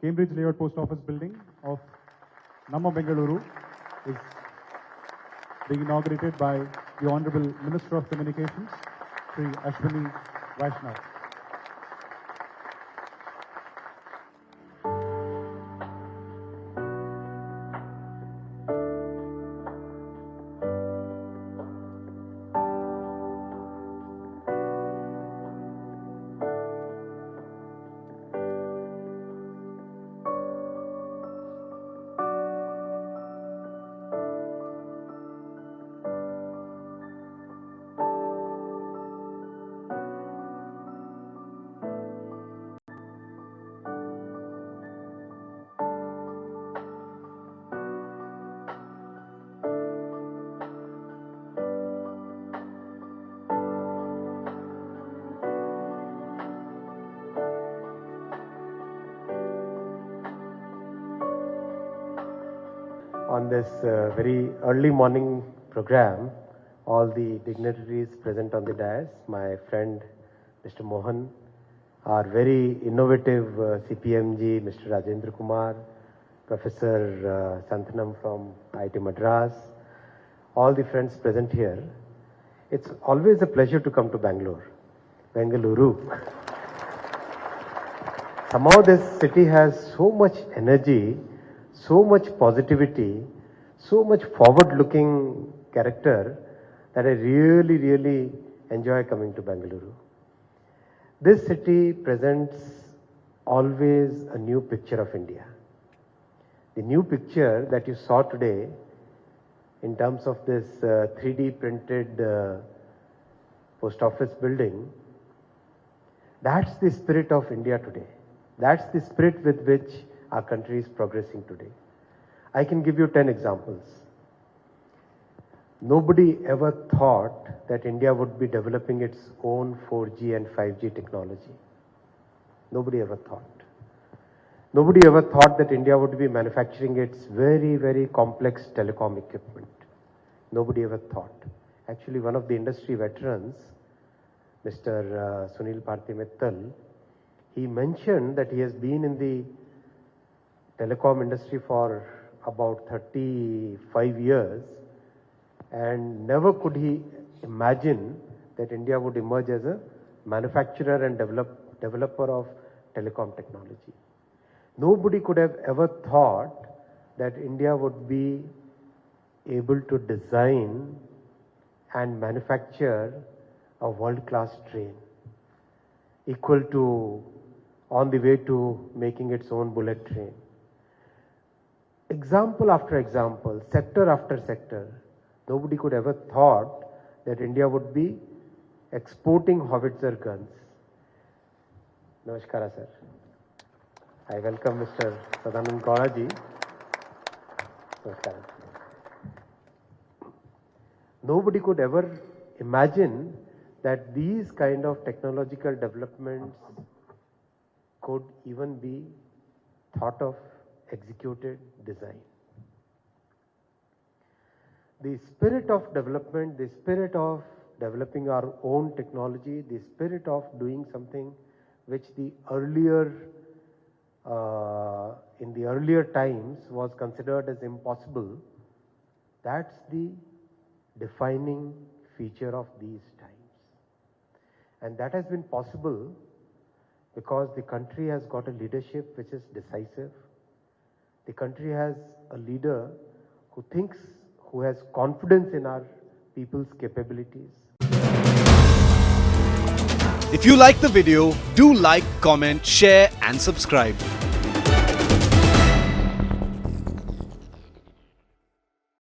Cambridge Layout Post Office building of Namma Bengaluru is being inaugurated by the Honorable Minister of Communications, Sri Ashwini Vaishnaw. On this very early morning program, all the dignitaries present on the dais, my friend Mr. Mohan, our very innovative CPMG, Mr. Rajendra Kumar, Professor Santhanam from IIT Madras, all the friends present here. It's always a pleasure to come to Bengaluru. Somehow this city has so much energy, so much positivity, so much forward-looking character that I really enjoy coming to Bengaluru. This city presents always a new picture of India. The new picture that you saw today in terms of this 3D printed post office building, that's the spirit of India today. That's the spirit with which our country is progressing today. I can give you 10 examples. Nobody ever thought that India would be developing its own 4G and 5G technology. Nobody ever thought. Nobody ever thought that India would be manufacturing its very complex telecom equipment. Nobody ever thought. Actually, one of the industry veterans, Mr. Sunil Bharti Mittal, he mentioned that he has been in the telecom industry for about 35 years and never could he imagine that India would emerge as a manufacturer and developer of telecom technology. Nobody could have ever thought that India would be able to design and manufacture a world-class train equal to, on the way to making its own bullet train. Example after example, sector after sector, nobody could ever thought that India would be exporting howitzer guns. Namaskara, sir. I welcome Mr. Sadanand Gauraji. Namaskara. Nobody could ever imagine that these kind of technological developments could even be thought of, executed, designed. The spirit of development, the spirit of developing our own technology, the spirit of doing something which the earlier, in the earlier times was considered as impossible, that's the defining feature of these times. And that has been possible because the country has got a leadership which is decisive. The country has a leader who thinks, who has confidence in our people's capabilities. If you like the video, do like, comment, share and subscribe.